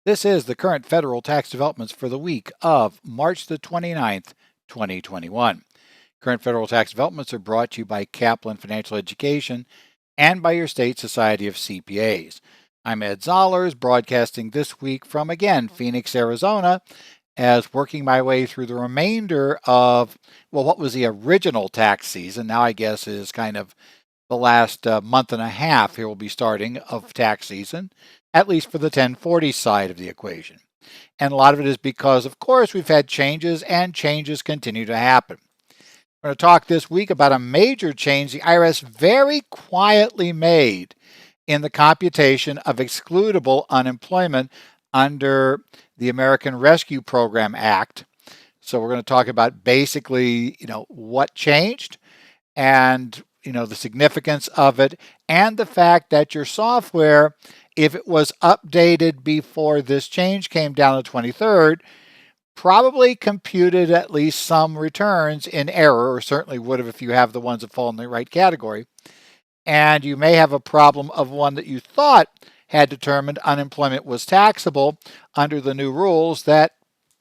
This is the current federal tax developments for the week of March the 29th, 2021. Current federal tax developments are brought to you by Kaplan Financial Education and by your state society of CPAs. I'm Ed Zollers, broadcasting this week from, again, Phoenix, Arizona, as working my way through the remainder of, what was the original tax season. Now I guess is kind of the last month and a half here will be starting of tax season, at least for the 1040 side of the equation. And a lot of it is because, of course, we've had changes and changes continue to happen. We're going to talk this week about a major change the IRS very quietly made in the computation of excludable unemployment under the American Rescue Program Act. So we're going to talk about basically, what changed and the significance of it, and the fact that your software, if it was updated before this change came down the 23rd, probably computed at least some returns in error, or certainly would have if you have the ones that fall in the right category. And you may have a problem of one that you thought had determined unemployment was taxable under the new rules that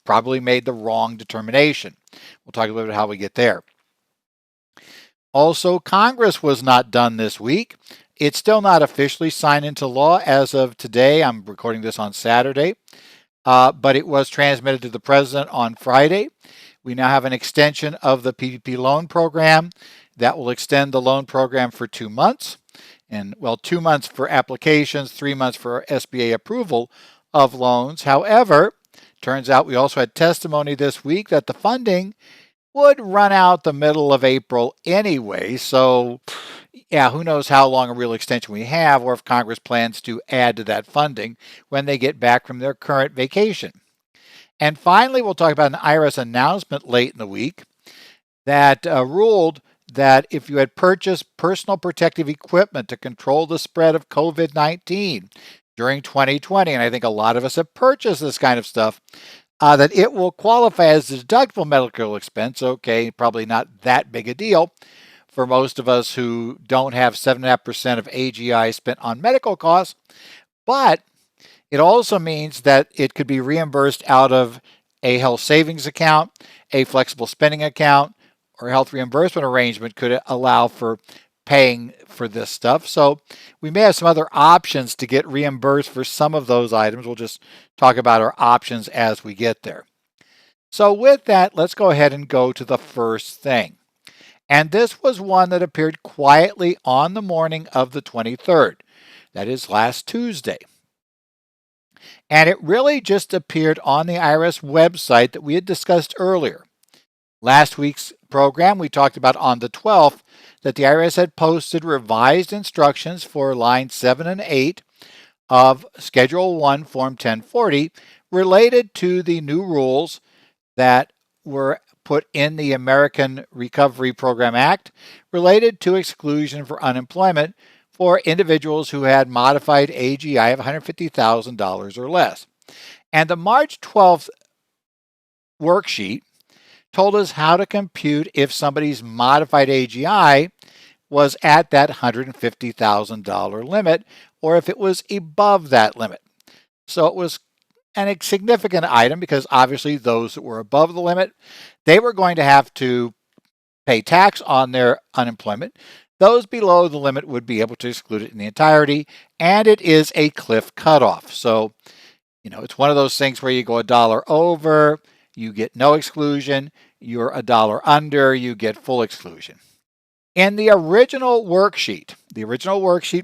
probably made the wrong determination. We'll talk a little bit how we get there. Also, Congress was not done this week. It's still not officially signed into law as of today. I'm recording this on Saturday, but it was transmitted to the president on Friday. We now have an extension of the PPP loan program that will extend the loan program for 2 months. And 2 months for applications, 3 months for SBA approval of loans. However, turns out we also had testimony this week that the funding would run out the middle of April anyway. So, who knows how long a real extension we have, or if Congress plans to add to that funding when they get back from their current vacation. And finally, we'll talk about an Irs announcement late in the week that ruled that if you had purchased personal protective equipment to control the spread of COVID-19 during 2020, and I think a lot of us have purchased this kind of stuff, that it will qualify as a deductible medical expense. Okay, probably not that big a deal for most of us who don't have 7.5% of AGI spent on medical costs, but it also means that it could be reimbursed out of a health savings account, a flexible spending account, or health reimbursement arrangement could allow for paying for this stuff. So we may have some other options to get reimbursed for some of those items. We'll just talk about our options as we get there. So with that, let's go ahead and go to the first thing. And this was one that appeared quietly on the morning of the 23rd. That is last Tuesday. And it really just appeared on the IRS website that we had discussed earlier. Last week's program, we talked about on the 12th that the IRS had posted revised instructions for lines 7 and 8 of Schedule 1, Form 1040, related to the new rules that were put in the American Recovery Program Act related to exclusion for unemployment for individuals who had modified AGI of $150,000 or less. And the March 12th worksheet told us how to compute if somebody's modified AGI was at that $150,000 limit or if it was above that limit. So it was a significant item because obviously those that were above the limit, they were going to have to pay tax on their unemployment. Those below the limit would be able to exclude it in the entirety, and it is a cliff cutoff. So, it's one of those things where you go $1 over, you get no exclusion. You're $1 under, you get full exclusion. In the original worksheet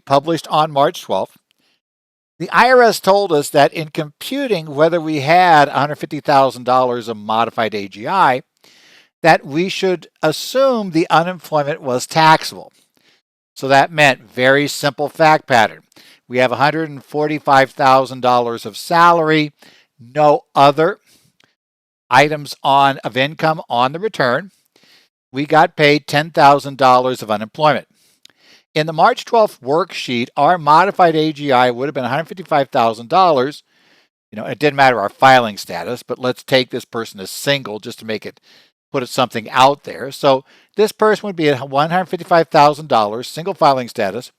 published on March 12th, the IRS told us that in computing whether we had $150,000 of modified AGI, that we should assume the unemployment was taxable. So that meant very simple fact pattern. We have $145,000 of salary, no other items of income on the return. We got paid $10,000 of unemployment. In the March 12th worksheet, our modified AGI would have been $155,000. It didn't matter our filing status, but let's take this person as single just to put something out there. So this person would be at $155,000, single filing status.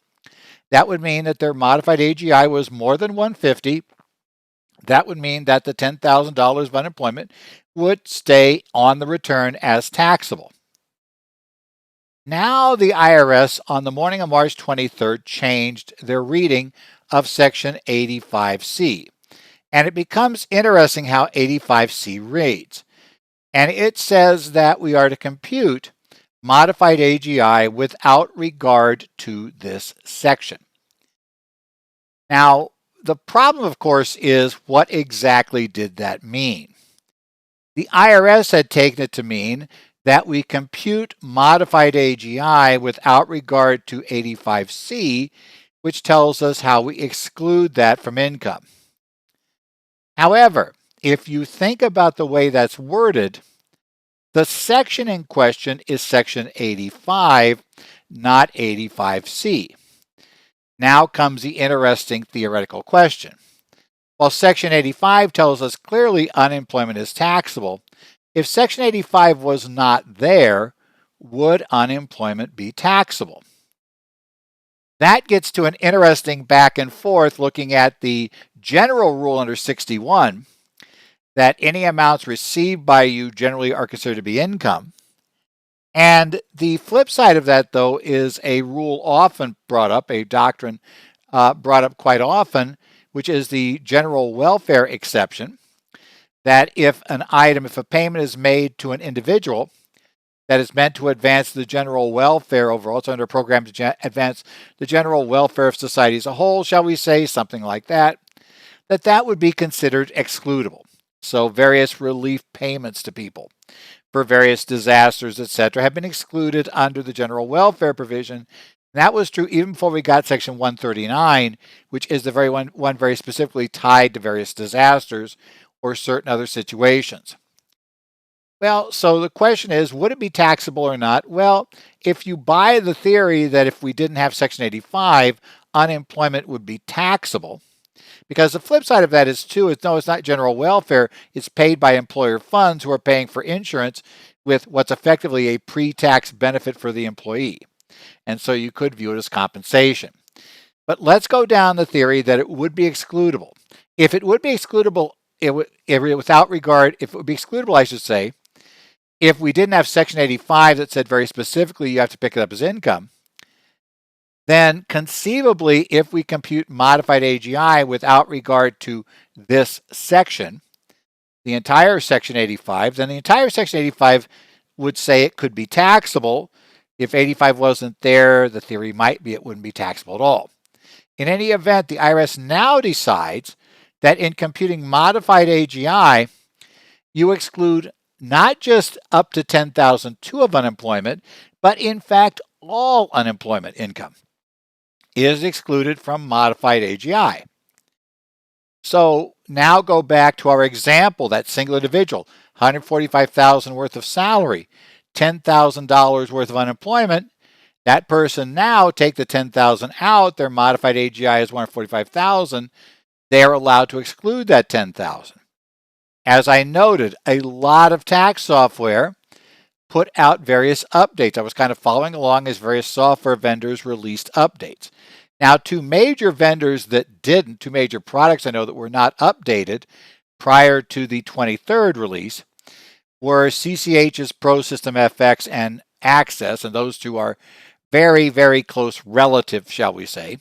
That would mean that their modified AGI was more than $150,000. that would mean that the $10,000 of unemployment would stay on the return as taxable. Now the IRS on the morning of March 23rd changed their reading of Section 85C. And it becomes interesting how 85C reads. And it says that we are to compute modified AGI without regard to this section. Now, the problem, of course, is what exactly did that mean? The IRS had taken it to mean that we compute modified AGI without regard to 85C, which tells us how we exclude that from income. However, if you think about the way that's worded, the section in question is Section 85, not 85C. Now comes the interesting theoretical question. While Section 85 tells us clearly unemployment is taxable, if Section 85 was not there, would unemployment be taxable? That gets to an interesting back and forth looking at the general rule under 61 that any amounts received by you generally are considered to be income. And the flip side of that, though, is a rule often brought up, a doctrine brought up quite often, which is the general welfare exception, that if a payment is made to an individual that is meant to advance the general welfare overall, it's under a program to advance the general welfare of society as a whole, shall we say, something like that, that would be considered excludable. So various relief payments to people for various disasters, etc., have been excluded under the general welfare provision. And that was true even before we got Section 139, which is the very one very specifically tied to various disasters or certain other situations. Well, so the question is, would it be taxable or not? Well, if you buy the theory that if we didn't have Section 85, unemployment would be taxable, because the flip side of that is no, it's not general welfare. It's paid by employer funds who are paying for insurance with what's effectively a pre-tax benefit for the employee. And so you could view it as compensation. But let's go down the theory that it would be excludable. If it would be excludable, if it would be excludable, I should say, if we didn't have Section 85 that said very specifically you have to pick it up as income, then conceivably, if we compute modified AGI without regard to this section, the entire Section 85, then the entire Section 85 would say it could be taxable. If 85 wasn't there, the theory might be it wouldn't be taxable at all. In any event, the IRS now decides that in computing modified AGI, you exclude not just up to $10,002 of unemployment, but in fact, all unemployment income is excluded from modified AGI. So now go back to our example, that single individual, $145,000 worth of salary, $10,000 worth of unemployment. That person now take the $10,000 out, their modified AGI is $145,000. They're allowed to exclude that $10,000. As I noted, a lot of tax software put out various updates. I was kind of following along as various software vendors released updates. Now, two major products I know that were not updated prior to the 23rd release were CCH's ProSystem FX and Access, and those two are very, very close relative, shall we say.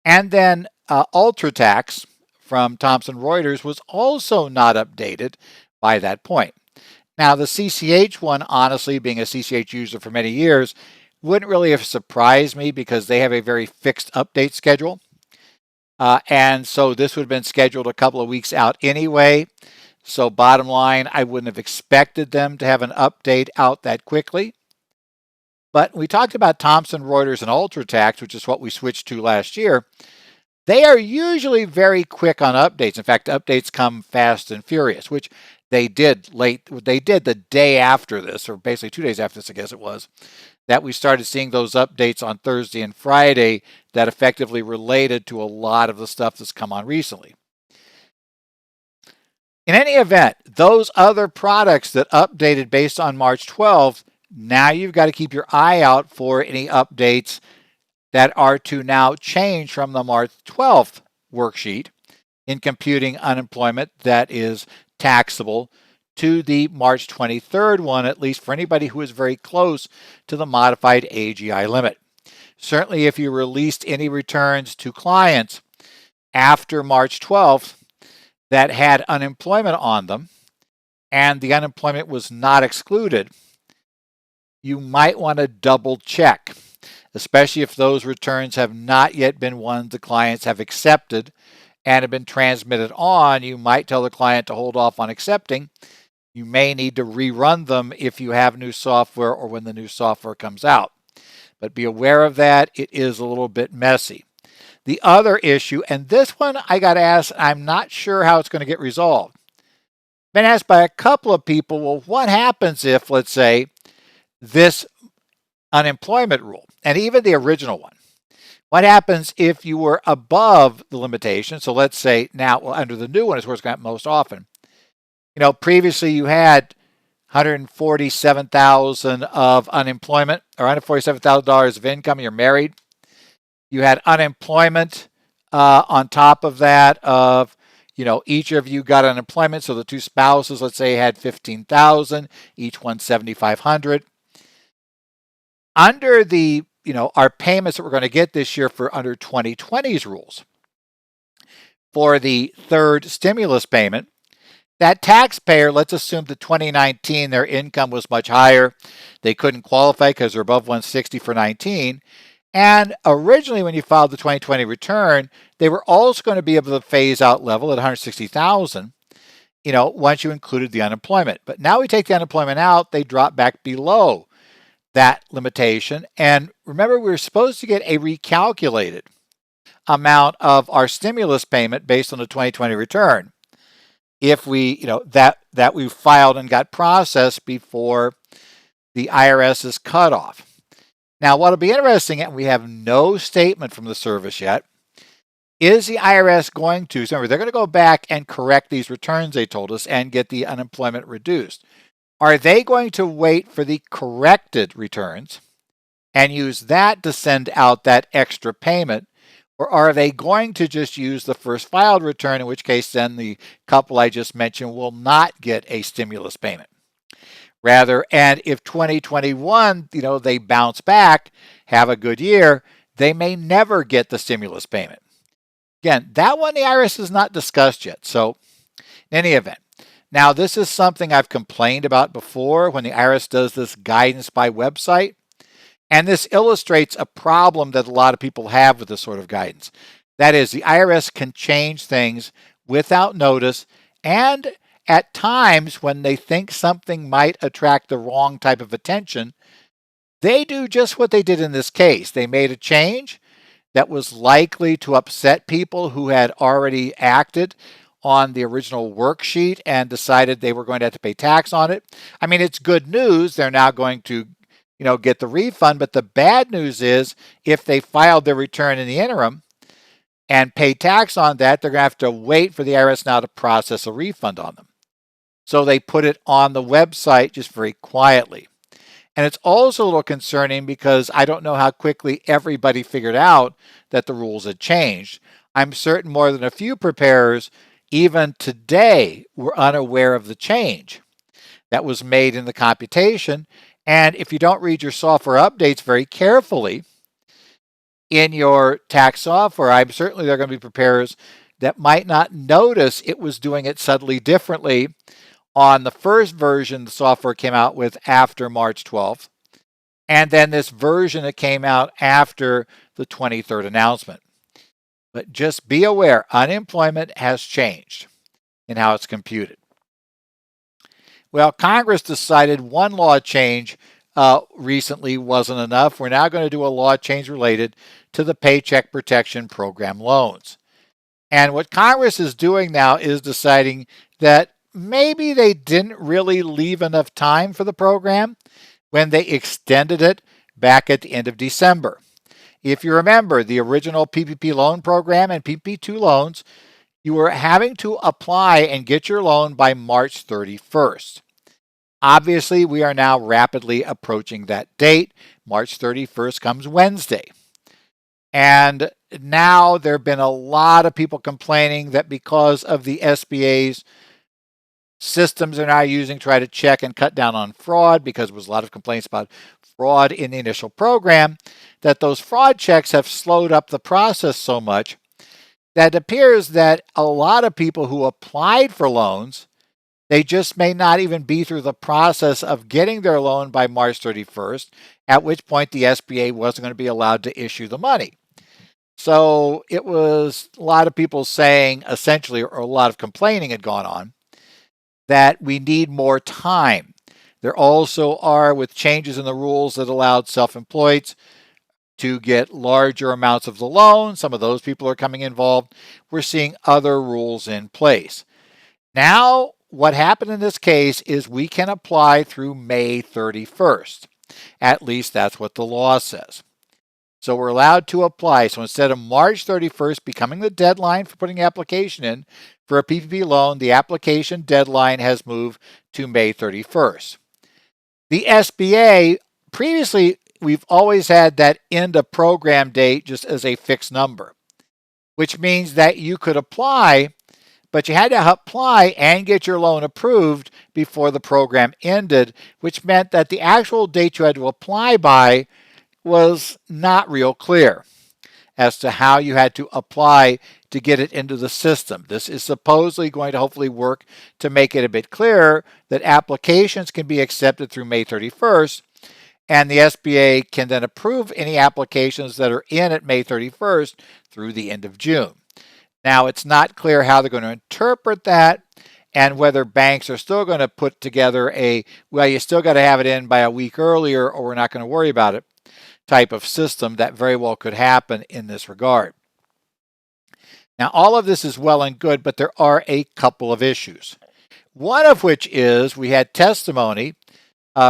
And then UltraTax from Thomson Reuters was also not updated by that point. Now, the CCH one, honestly, being a CCH user for many years, wouldn't really have surprised me because they have a very fixed update schedule. And so this would have been scheduled a couple of weeks out anyway. So bottom line, I wouldn't have expected them to have an update out that quickly. But we talked about Thomson Reuters and UltraTax, which is what we switched to last year. They are usually very quick on updates. In fact, updates come fast and furious, which they did the day after this, or basically 2 days after this, I guess it was, that we started seeing those updates on Thursday and Friday that effectively related to a lot of the stuff that's come on recently. In any event, those other products that updated based on March 12th, now you've got to keep your eye out for any updates that are to now change from the March 12th worksheet in computing unemployment that is taxable to the March 23rd one, at least for anybody who is very close to the modified AGI limit. Certainly, if you released any returns to clients after March 12th that had unemployment on them and the unemployment was not excluded, you might want to double check, especially if those returns have not yet been ones the clients have accepted and have been transmitted on. You might tell the client to hold off on accepting. You may need to rerun them if you have new software or when the new software comes out. But be aware of that. It is a little bit messy. The other issue, and this one I got asked, I'm not sure how it's going to get resolved. Been asked by a couple of people, well, what happens if, let's say, this unemployment rule, and even the original one, what happens if you were above the limitation? So let's say now, well, under the new one is where it's got most often. Previously you had $147,000 of unemployment or $147,000 of income. You're married. You had unemployment on top of that of, each of you got unemployment. So the two spouses, let's say, had $15,000, each one $7,500. Under the, our payments that we're going to get this year for under 2020's rules, for the third stimulus payment, that taxpayer, let's assume that 2019, their income was much higher. They couldn't qualify because they're above 160 for 19. And originally, when you filed the 2020 return, they were also going to be able to phase out level at 160,000, once you included the unemployment. But now we take the unemployment out, they drop back below that limitation. And remember, we were supposed to get a recalculated amount of our stimulus payment based on the 2020 return if we, that we filed and got processed before the IRS's cutoff. Now, what'll be interesting, and we have no statement from the service yet, is the IRS going to, remember, they're going to go back and correct these returns they told us and get the unemployment reduced. Are they going to wait for the corrected returns and use that to send out that extra payment? Or are they going to just use the first filed return, in which case then the couple I just mentioned will not get a stimulus payment? Rather, and if 2021, they bounce back, have a good year, they may never get the stimulus payment. Again, that one the IRS has not discussed yet. So in any event, now this is something I've complained about before when the IRS does this guidance by website. And this illustrates a problem that a lot of people have with this sort of guidance. That is, the IRS can change things without notice, and at times when they think something might attract the wrong type of attention, they do just what they did in this case. They made a change that was likely to upset people who had already acted on the original worksheet and decided they were going to have to pay tax on it. I mean, it's good news. They're now going to get the refund. But the bad news is if they filed their return in the interim and pay tax on that, they're going to have to wait for the IRS now to process a refund on them. So they put it on the website just very quietly. And it's also a little concerning because I don't know how quickly everybody figured out that the rules had changed. I'm certain more than a few preparers, even today, were unaware of the change that was made in the computation. And if you don't read your software updates very carefully in your tax software, I'm certainly there are going to be preparers that might not notice it was doing it subtly differently on the first version the software came out with after March 12th, and then this version that came out after the 23rd announcement. But just be aware, unemployment has changed in how it's computed. Well, Congress decided one law change recently wasn't enough. We're now going to do a law change related to the Paycheck Protection Program loans. And what Congress is doing now is deciding that maybe they didn't really leave enough time for the program when they extended it back at the end of December. If you remember, the original PPP loan program and PPP2 loans, you were having to apply and get your loan by March 31st. Obviously, we are now rapidly approaching that date. March 31st comes Wednesday. And now there have been a lot of people complaining that because of the SBA's systems they're now using to try to check and cut down on fraud, because there was a lot of complaints about fraud in the initial program, that those fraud checks have slowed up the process so much that it appears that a lot of people who applied for loans, they just may not even be through the process of getting their loan by March 31st, at which point the SBA wasn't going to be allowed to issue the money. So it was a lot of people saying, essentially, or a lot of complaining had gone on, that we need more time. There also are, with changes in the rules that allowed self-employed to get larger amounts of the loan, some of those people are coming involved. We're seeing other rules in place. Now, what happened in this case is we can apply through May 31st. At least that's what the law says. So we're allowed to apply. So instead of March 31st becoming the deadline for putting application in for a PPP loan, the application deadline has moved to May 31st. The SBA, previously, we've always had that end of program date just as a fixed number, which means that you could apply, but you had to apply and get your loan approved before the program ended, which meant that the actual date you had to apply by was not real clear as to how you had to apply to get it into the system. This is supposedly going to hopefully work to make it a bit clearer that applications can be accepted through May 31st, and the SBA can then approve any applications that are in at May 31st through the end of June. Now, it's not clear how they're going to interpret that and whether banks are still going to put together well, you still got to have it in by a week earlier or we're not going to worry about it type of system. That very well could happen in this regard. Now, all of this is well and good, but there are a couple of issues. One of which is we had testimony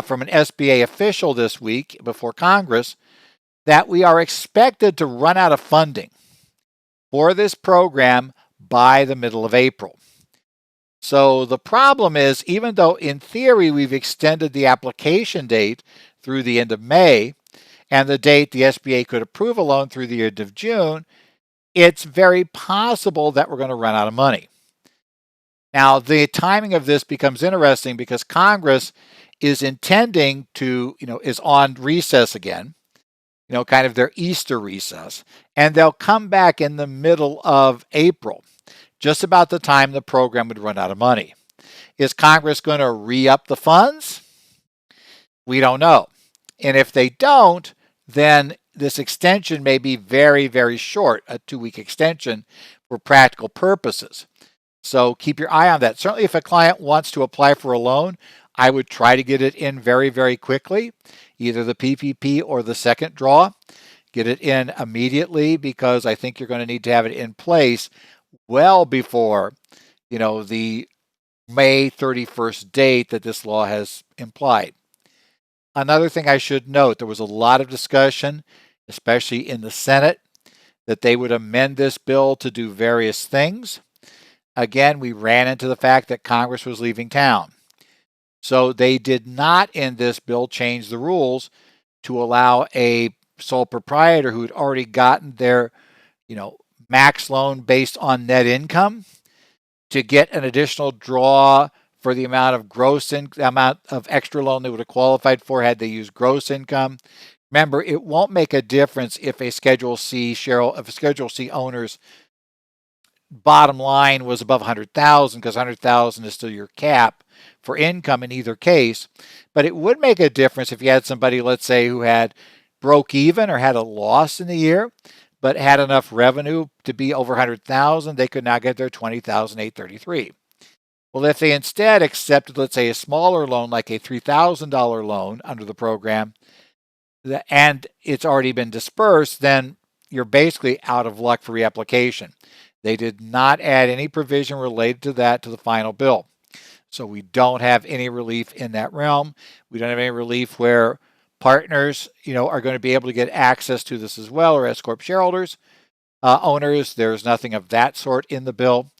from an SBA official this week before Congress that we are expected to run out of funding for this program by the middle of April. So the problem is, even though in theory we've extended the application date through the end of May, and the date the SBA could approve a loan through the end of June, it's very possible that we're going to run out of money. Now, the timing of this becomes interesting because Congress is intending to, is on recess again, kind of their Easter recess, and they'll come back in the middle of April, just about the time the program would run out of money. Is Congress going to re-up the funds? We don't know. And if they don't, then this extension may be very, very short, a 2-week extension for practical purposes. So keep your eye on that. Certainly, if a client wants to apply for a loan, I would try to get it in very, very quickly, either the PPP or the second draw. Get it in immediately because I think you're going to need to have it in place well before, the May 31st date that this law has implied. Another thing I should note, there was a lot of discussion, especially in the Senate, that they would amend this bill to do various things. Again, we ran into the fact that Congress was leaving town. So they did not in this bill change the rules to allow a sole proprietor who had already gotten their, max loan based on net income to get an additional draw for the amount of extra loan they would have qualified for had they used gross income. Remember, it won't make a difference if a Schedule C owner's bottom line was above 100,000, because 100,000 is still your cap for income in either case. But it would make a difference if you had somebody, let's say, who had broke even or had a loss in the year, but had enough revenue to be over 100,000, they could now get their $20,833. Well, if they instead accepted, let's say, a smaller loan, like a $3,000 loan under the program, and it's already been dispersed, then you're basically out of luck for reapplication. They did not add any provision related to that to the final bill. So we don't have any relief in that realm. We don't have any relief where partners, are going to be able to get access to this as well, or S Corp shareholders, owners. There's nothing of that sort in the bill.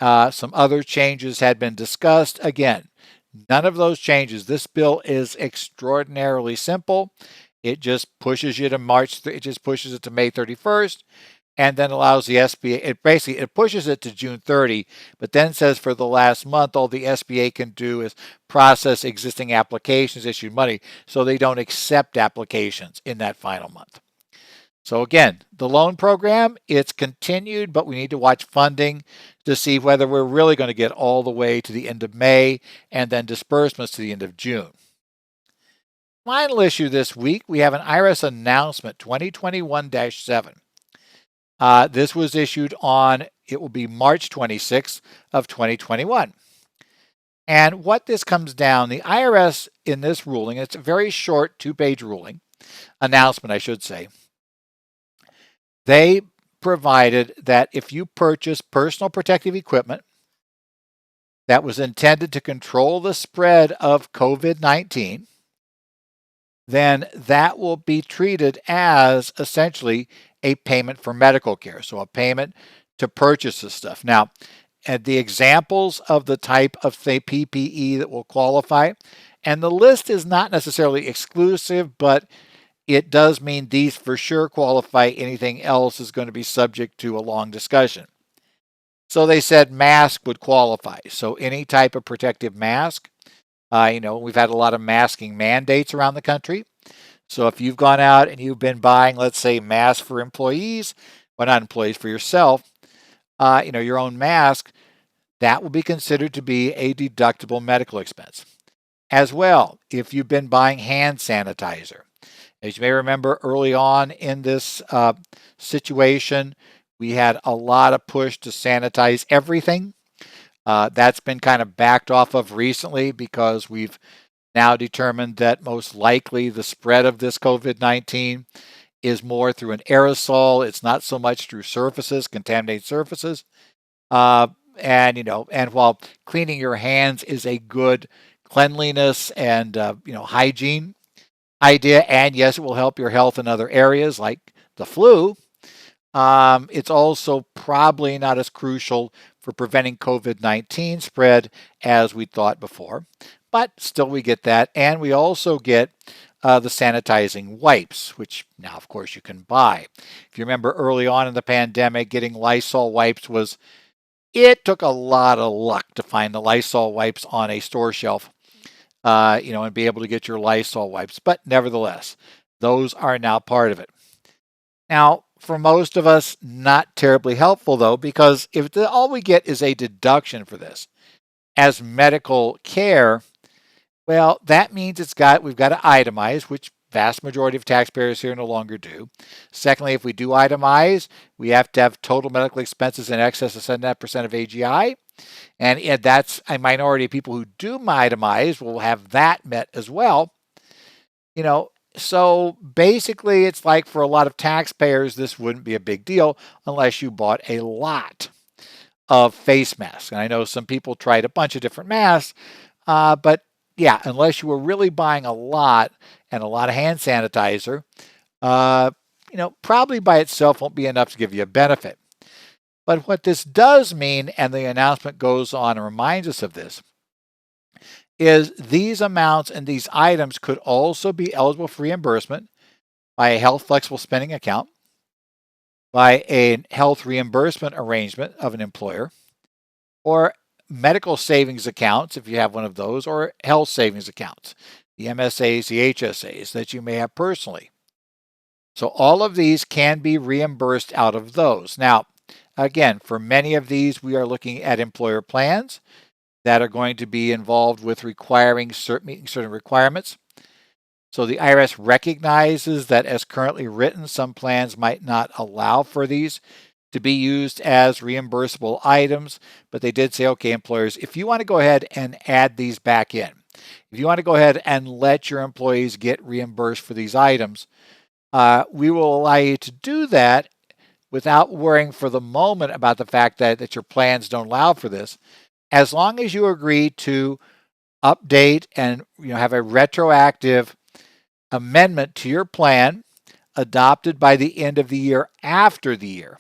Some other changes had been discussed. Again, none of those changes. This bill is extraordinarily simple. It just pushes you to It just pushes it to May 31st. and then allows the SBA, it pushes it to June 30, but then says for the last month, all the SBA can do is process existing applications, issue money, so they don't accept applications in that final month. So again, the loan program, it's continued, but we need to watch funding to see whether we're really going to get all the way to the end of May and then disbursements to the end of June. Final issue this week, we have an Irs Announcement 2021-7. This was issued on, it will be March 26th of 2021. And what this comes down, the IRS in this ruling, it's a very short 2-page ruling, announcement I should say, they provided that if you purchase personal protective equipment that was intended to control the spread of COVID-19, then that will be treated as essentially a payment for medical care. So a payment to purchase this stuff. Now, the examples of the type of PPE that will qualify, and the list is not necessarily exclusive, but it does mean these for sure qualify. Anything else is going to be subject to a long discussion. So they said mask would qualify. So any type of protective mask. We've had a lot of masking mandates around the country. So if you've gone out and you've been buying, let's say, masks for employees, well, not employees, for yourself, your own mask, that will be considered to be a deductible medical expense. As well, if you've been buying hand sanitizer. As you may remember, early on in this situation, we had a lot of push to sanitize everything. That's been kind of backed off of recently because we've now determined that most likely the spread of this COVID-19 is more through an aerosol. It's not so much through surfaces, contaminated surfaces. And while cleaning your hands is a good cleanliness and hygiene idea, and yes, it will help your health in other areas like the flu, it's also probably not as crucial for preventing COVID-19 spread as we thought before. But still we get that, and we also get the sanitizing wipes, which now, of course, you can buy. If you remember early on in the pandemic, getting Lysol wipes it took a lot of luck to find the Lysol wipes on a store shelf. And be able to get your Lysol wipes. But nevertheless, those are now part of it. Now, for most of us, not terribly helpful, though, because if all we get is a deduction for this as medical care, well, that means we've got to itemize, which vast majority of taxpayers here no longer do. Secondly, if we do itemize, we have to have total medical expenses in excess of 7% of AGI. And that's a minority of people who do itemize will have that met as well. So basically it's like for a lot of taxpayers, this wouldn't be a big deal unless you bought a lot of face masks. And I know some people tried a bunch of different masks, but yeah, unless you were really buying a lot and a lot of hand sanitizer, probably by itself won't be enough to give you a benefit. But what this does mean, and the announcement goes on and reminds us of this, is these amounts and these items could also be eligible for reimbursement by a health flexible spending account, by a health reimbursement arrangement of an employer, or medical savings accounts, if you have one of those, or health savings accounts, the MSAs, the HSAs that you may have personally. So all of these can be reimbursed out of those. Now, again, for many of these, we are looking at employer plans that are going to be involved with meeting certain requirements. So the IRS recognizes that as currently written, some plans might not allow for these to be used as reimbursable items, but they did say, okay, employers, if you want to go ahead and add these back in, if you want to go ahead and let your employees get reimbursed for these items, we will allow you to do that without worrying for the moment about the fact that your plans don't allow for this, as long as you agree to update and have a retroactive amendment to your plan adopted by the end of the year after the year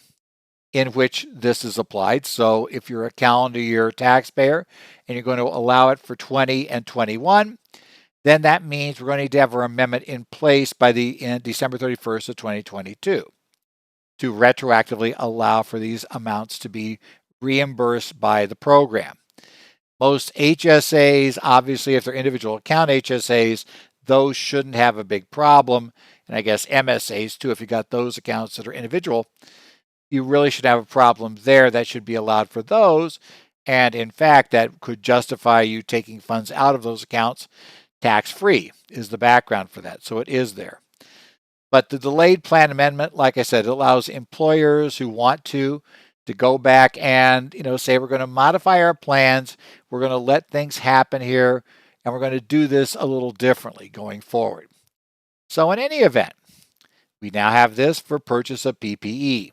in which this is applied. So if you're a calendar year taxpayer and you're going to allow it for 20 and 21, then that means we're going to need to have our amendment in place by the December 31st of 2022 to retroactively allow for these amounts to be reimbursed by the program. Most HSAs, obviously, if they're individual account HSAs, those shouldn't have a big problem. And I guess MSAs too, if you got those accounts that are individual, you really should have a problem there. That should be allowed for those. And in fact, that could justify you taking funds out of those accounts tax-free is the background for that. So it is there. But the delayed plan amendment, like I said, it allows employers who want to go back and, say we're going to modify our plans, we're going to let things happen here, and we're going to do this a little differently going forward. So in any event, we now have this for purchase of PPE.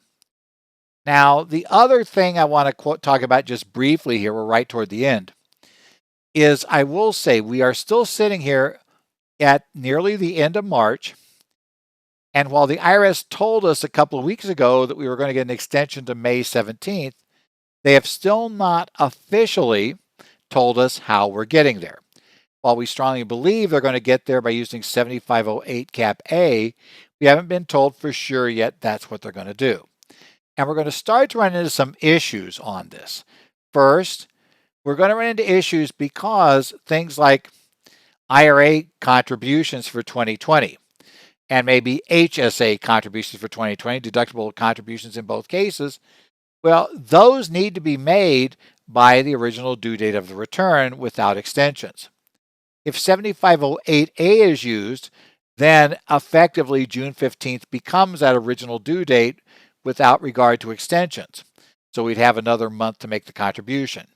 Now, the other thing I want to talk about just briefly here, we're right toward the end, is I will say we are still sitting here at nearly the end of March. And while the IRS told us a couple of weeks ago that we were going to get an extension to May 17th, they have still not officially told us how we're getting there. While we strongly believe they're going to get there by using 7508 Cap A, we haven't been told for sure yet that's what they're going to do. And we're going to start to run into some issues on this. First, we're going to run into issues because things like IRA contributions for 2020 and maybe HSA contributions for 2020, deductible contributions in both cases, well, those need to be made by the original due date of the return without extensions. If 7508A is used, then effectively June 15th becomes that original due date without regard to extensions. So we'd have another month to make the contribution.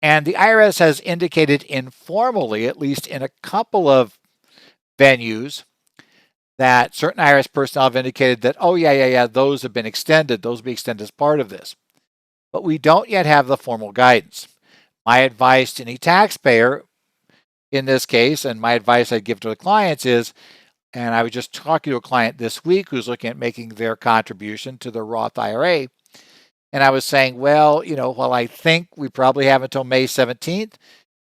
And the IRS has indicated informally, at least in a couple of venues, that certain IRS personnel have indicated that, oh, yeah, those have been extended. Those will be extended as part of this. But we don't yet have the formal guidance. My advice to any taxpayer in this case, and my advice I give to the clients is, and I was just talking to a client this week who's looking at making their contribution to their Roth IRA, and I was saying, well, while I think we probably have until May 17th,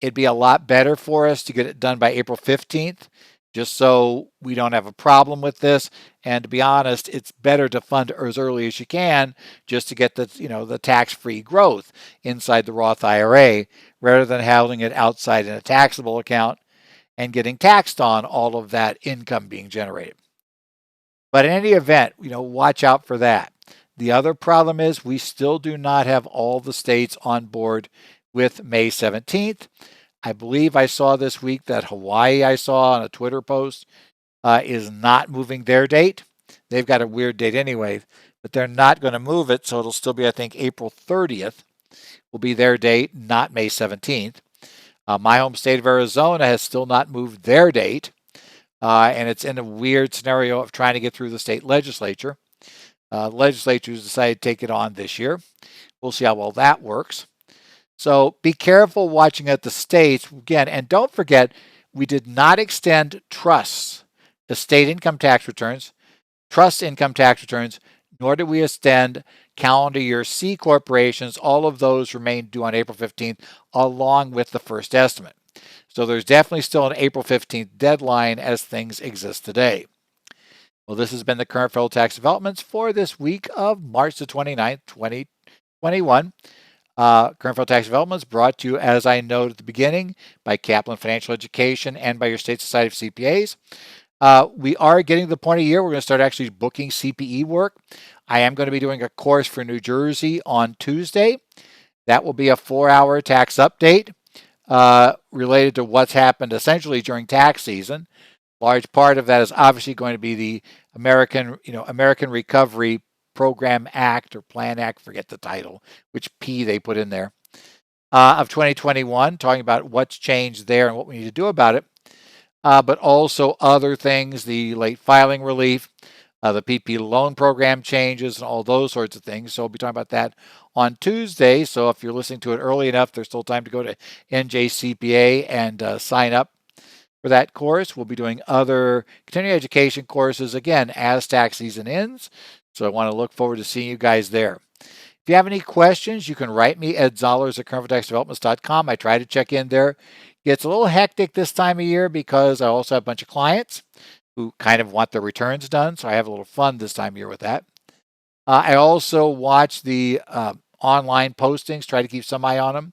it'd be a lot better for us to get it done by April 15th, just so we don't have a problem with this. And to be honest, it's better to fund as early as you can just to get the tax-free growth inside the Roth IRA rather than having it outside in a taxable account and getting taxed on all of that income being generated. But in any event, watch out for that. The other problem is we still do not have all the states on board with May 17th. I believe I saw this week that Hawaii, I saw on a Twitter post, is not moving their date. They've got a weird date anyway, but they're not going to move it, so it'll still be, I think, April 30th will be their date, not May 17th. My home state of Arizona has still not moved their date, and it's in a weird scenario of trying to get through the state legislature. Legislatures decided to take it on this year. We'll see how well that works. So be careful watching at the states again, and don't forget, we did not extend trusts, estate income tax returns, trust income tax returns, nor did we extend calendar year C corporations. All of those remain due on April 15th, along with the first estimate. So there's definitely still an April 15th deadline as things exist today. Well, this has been the current federal tax developments for this week of March the 29th, 2021. Current federal tax developments brought to you, as I noted at the beginning, by Kaplan Financial Education and by your State Society of CPAs. We are getting to the point of the year we're going to start actually booking CPE work. I am going to be doing a course for New Jersey on Tuesday. That will be a 4-hour tax update related to what's happened essentially during tax season. Large part of that is obviously going to be the American Recovery Program Act or Plan Act, forget the title, which P they put in there, of 2021, talking about what's changed there and what we need to do about it. But also other things, the late filing relief, the PP loan program changes, and all those sorts of things. So we'll be talking about that on Tuesday. So if you're listening to it early enough, there's still time to go to NJCPA and sign up for that course. We'll be doing other continuing education courses, again, as tax season ends. So I want to look forward to seeing you guys there. If you have any questions, you can write me at zollers@currentfederaltaxdevelopments.com. I try to check in there. It's a little hectic this time of year because I also have a bunch of clients who kind of want their returns done. So I have a little fun this time of year with that. I also watch the online postings, try to keep some eye on them,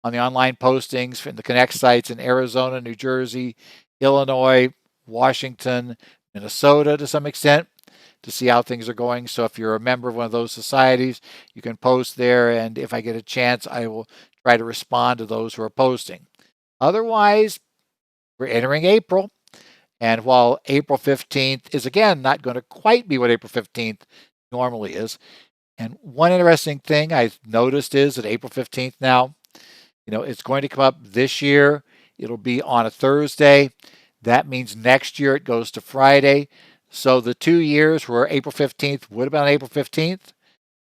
on the online postings from the Connect sites in Arizona, New Jersey, Illinois, Washington, Minnesota to some extent, to see how things are going. So if you're a member of one of those societies, you can post there, and if I get a chance, I will try to respond to those who are posting. Otherwise, we're entering April, and while April 15th is again not going to quite be what April 15th normally is, and one interesting thing I've noticed is that April 15th now, it's going to come up this year. It'll be on a Thursday. That means next year it goes to Friday. So the 2 years where April 15th would have been on April 15th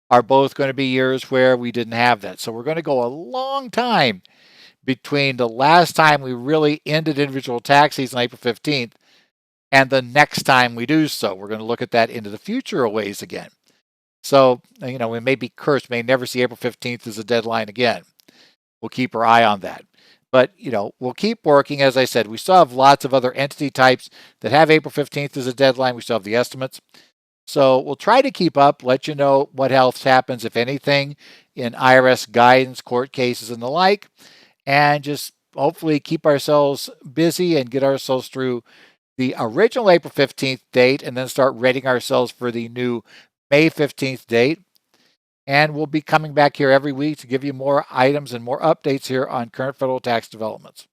are both going to be years where we didn't have that. So we're going to go a long time between the last time we really ended individual tax season on April 15th and the next time we do so. We're going to look at that into the future a ways again. So, we may be cursed, may never see April 15th as a deadline again. We'll keep our eye on that. But, we'll keep working. As I said, we still have lots of other entity types that have April 15th as a deadline. We still have the estimates. So we'll try to keep up, let you know what else happens, if anything, in IRS guidance, court cases, and the like, and just hopefully keep ourselves busy and get ourselves through the original April 15th date and then start readying ourselves for the new May 15th date. And we'll be coming back here every week to give you more items and more updates here on current federal tax developments.